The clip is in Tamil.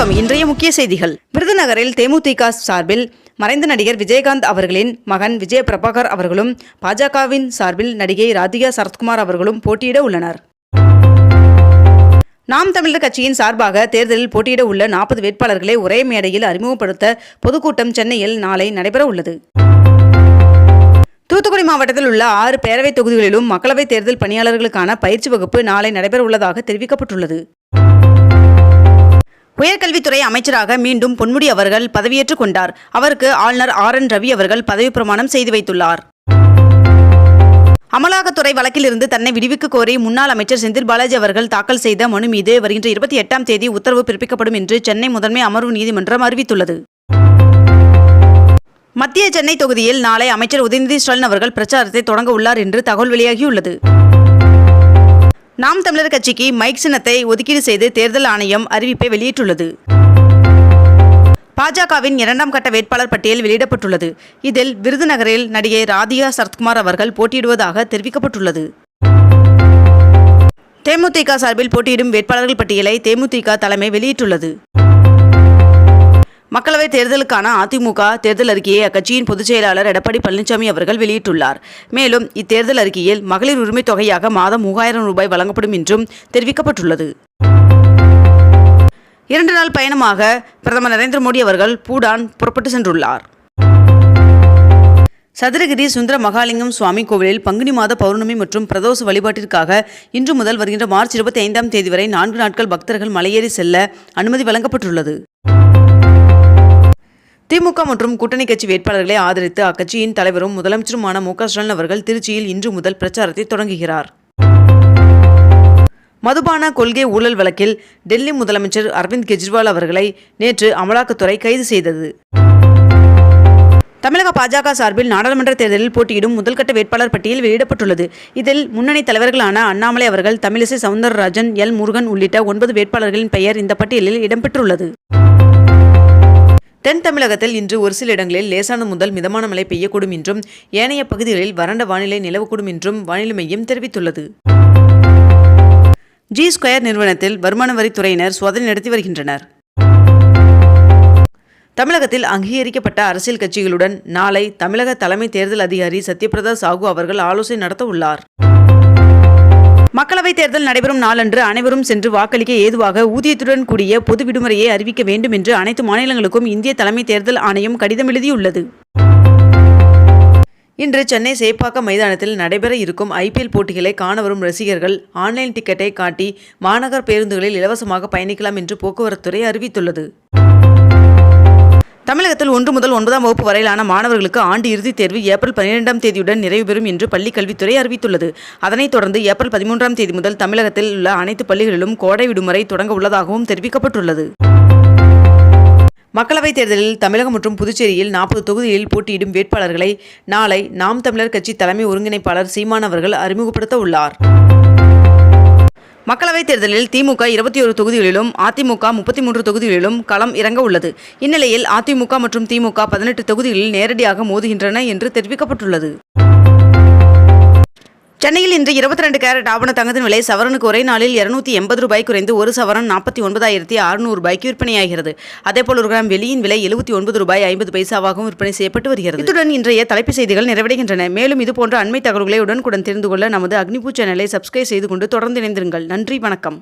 வணக்கம். இன்றைய முக்கிய செய்திகள். விருதுநகரில் தேமுதிக சார்பில் மறைந்த நடிகர் விஜயகாந்த் அவர்களின் மகன் விஜய பிரபாகர் அவர்களும், பாஜகவின் சார்பில் நடிகை ராதிகா சரத்குமார் அவர்களும் போட்டியிட உள்ளனர். நாம் தமிழர் கட்சியின் சார்பாக தேர்தலில் போட்டியிட உள்ள 40 வேட்பாளர்களை ஒரே மேடையில் அறிமுகப்படுத்த பொதுக்கூட்டம் சென்னையில் நாளை நடைபெற உள்ளது. தூத்துக்குடி மாவட்டத்தில் உள்ள 6 பேரவைத் தொகுதிகளிலும் மக்களவைத் தேர்தல் பணியாளர்களுக்கான பயிற்சி வகுப்பு நாளை நடைபெற உள்ளதாக தெரிவிக்கப்பட்டுள்ளது. உயர்கல்வித்துறை அமைச்சராக மீண்டும் பொன்முடி அவர்கள் பதவியேற்றுக் கொண்டார். அவருக்கு ஆளுநர் RN ரவி அவர்கள் பதவி பிரமாணம் செய்து வைத்துள்ளார். அமலாக்கத்துறை வழக்கிலிருந்து தன்னை விடுவிக்க கோரி முன்னாள் அமைச்சர் செந்தில் பாலாஜி அவர்கள் தாக்கல் செய்த மனு மீது வருகின்ற 28ஆம் தேதி உத்தரவு பிறப்பிக்கப்படும் என்று சென்னை முதன்மை அமர்வு நீதிமன்றம் அறிவித்துள்ளது. மத்திய சென்னை தொகுதியில் நாளை அமைச்சர் உதயநிதி ஸ்டாலின் அவர்கள் பிரச்சாரத்தை தொடங்க உள்ளார் என்று தகவல் வெளியாகியுள்ளது. நாம் தமிழர் கட்சிக்கு மைக் சின்னத்தை ஒதுக்கீடு செய்து தேர்தல் ஆணையம் அறிவிப்பை வெளியிட்டுள்ளது. பாஜகவின் 2ஆம் கட்ட வேட்பாளர் பட்டியல் வெளியிடப்பட்டுள்ளது. இதில் விருதுநகரில் நடிகை ராதிகா சரத்குமார் அவர்கள் போட்டியிடுவதாக தெரிவிக்கப்பட்டுள்ளது. தேமுதிக சார்பில் போட்டியிடும் வேட்பாளர்கள் பட்டியலை தேமுதிக தலைமை வெளியிட்டுள்ளது. மக்களவைத் தேர்தலுக்கான அதிமுக தேர்தல் அறிக்கையை அக்கட்சியின் பொதுச் செயலாளர் எடப்பாடி பழனிசாமி அவர்கள் வெளியிட்டுள்ளார். மேலும் இத்தேர்தல் அறிக்கையில் மகளிர் உரிமைத் தொகையாக மாதம் 3000 ரூபாய் வழங்கப்படும் என்றும் தெரிவிக்கப்பட்டுள்ளது. 2 நாள் பயணமாக பிரதமர் நரேந்திர மோடி அவர்கள் பூடான் புறப்பட்டு சென்றுள்ளார். சதுரகிரி சுந்தர மகாலிங்கம் சுவாமி கோவிலில் பங்குனி மாத பௌர்ணமி மற்றும் பிரதோஷ வழிபாட்டிற்காக இன்று முதல் வருகின்ற மார்ச் 25ஆம் தேதி வரை 4 நாட்கள் பக்தர்கள் மலையேறி செல்ல அனுமதி வழங்கப்பட்டுள்ளது. திமுக மற்றும் கூட்டணி கட்சி வேட்பாளர்களை ஆதரித்து அக்கட்சியின் தலைவரும் முதலமைச்சருமான மு.க. ஸ்டாலின் அவர்கள் திருச்சியில் இன்று முதல் பிரச்சாரத்தை தொடங்குகிறார். மதுபான கொள்கை ஊழல் வழக்கில் டெல்லி முதலமைச்சர் அரவிந்த் கெஜ்ரிவால் அவர்களை நேற்று அமலாக்கத்துறை கைது செய்தது. தமிழக பாஜக சார்பில் நாடாளுமன்ற தேர்தலில் போட்டியிடும் முதல்கட்ட வேட்பாளர் பட்டியல் வெளியிடப்பட்டுள்ளது. இதில் முன்னணி தலைவர்களான அண்ணாமலை அவர்கள், தமிழிசை சவுந்தரராஜன், எல். முருகன் உள்ளிட்ட 9 வேட்பாளர்களின் பெயர் இந்த பட்டியலில் இடம்பெற்றுள்ளது. தென் தமிழகத்தில் இன்று ஒரு சில இடங்களில் லேசான முதல் மிதமான மழை பெய்யக்கூடும் என்றும், ஏனைய பகுதிகளில் வறண்ட வானிலை நிலவக்கூடும் என்றும் வானிலை மையம் தெரிவித்துள்ளது. G2 நிறுவனத்தில் வருமான வரித்துறையினர் சோதனை நடத்தி வருகின்றனர். தமிழகத்தில் அங்கீகரிக்கப்பட்ட அரசியல் கட்சிகளுடன் நாளை தமிழக தலைமை தேர்தல் அதிகாரி சத்யபிரதா சாஹூ அவர்கள் ஆலோசனை நடத்த உள்ளார். மக்களவைத் தேர்தல் நடைபெறும் நாளன்று அனைவரும் சென்று வாக்களிக்க ஏதுவாக ஊதியத்துடன் கூடிய பொது விடுமுறையை அறிவிக்க வேண்டும் என்று அனைத்து மாநிலங்களுக்கும் இந்திய தலைமை தேர்தல் ஆணையம் கடிதம் எழுதியுள்ளது. இன்று சென்னை சேப்பாக்கம் மைதானத்தில் நடைபெற இருக்கும் IPL போட்டிகளை காண வரும் ரசிகர்கள் ஆன்லைன் டிக்கெட்டை காட்டி மாநகர் பேருந்துகளில் இலவசமாக பயணிக்கலாம் என்று போக்குவரத்துறை அறிவித்துள்ளது. தமிழகத்தில் 1 முதல் 9ஆம் வகுப்பு வரையிலான மாணவர்களுக்கு ஆண்டு இறுதித் தேர்வு ஏப்ரல் 12ஆம் தேதியுடன் நிறைவு பெறும் என்று பள்ளிக் கல்வித்துறை அறிவித்துள்ளது. அதனைத் தொடர்ந்து ஏப்ரல் 13ஆம் தேதி முதல் தமிழகத்தில் உள்ள அனைத்து பள்ளிகளிலும் கோடை விடுமுறை தொடங்க உள்ளதாகவும் தெரிவிக்கப்பட்டுள்ளது. மக்களவைத் தேர்தலில் தமிழகம் மற்றும் புதுச்சேரியில் 40 தொகுதிகளில் போட்டியிடும் வேட்பாளர்களை நாளை நாம் தமிழர் கட்சி தலைமை ஒருங்கிணைப்பாளர் சீமான் அவர்கள் அறிமுகப்படுத்த உள்ளார். மக்களவைத் தேர்தலில் திமுக 21 தொகுதிகளிலும், அதிமுக 33 தொகுதிகளிலும் களம் இறங்க உள்ளது. இந்நிலையில் அதிமுக மற்றும் திமுக 18 தொகுதிகளில் நேரடியாக மோதுகின்றன என்று தெரிவிக்கப்பட்டுள்ளது. சென்னையில் இன்று 22 கேரட் ஆபண தங்கத்தின் விலை சவரனுக்கு ஒரே நாளில் 280 ரூபாய் குறைந்து 1 சவரன் 49,600 ரூபாய்க்கு விற்பனையாகிறது. அதேபோல் 1 கிராம் வெள்ளியின் விலை 79 ரூபாய் 50 பைசாவாகவும் விற்பனை செய்யப்பட்டு வருகிறது. இத்துடன் இன்றைய தலைப்புச் செய்திகள் நிறைவடைகின்றன. மேலும் இதுபோன்ற அண்மை தகவல்களை உடனுக்குடன் தெரிந்து கொள்ள நமது அக்னிபூ சேனலை சப்ஸ்கிரைப் செய்து கொண்டு தொடர்ந்து இணைந்திருங்கள். நன்றி, வணக்கம்.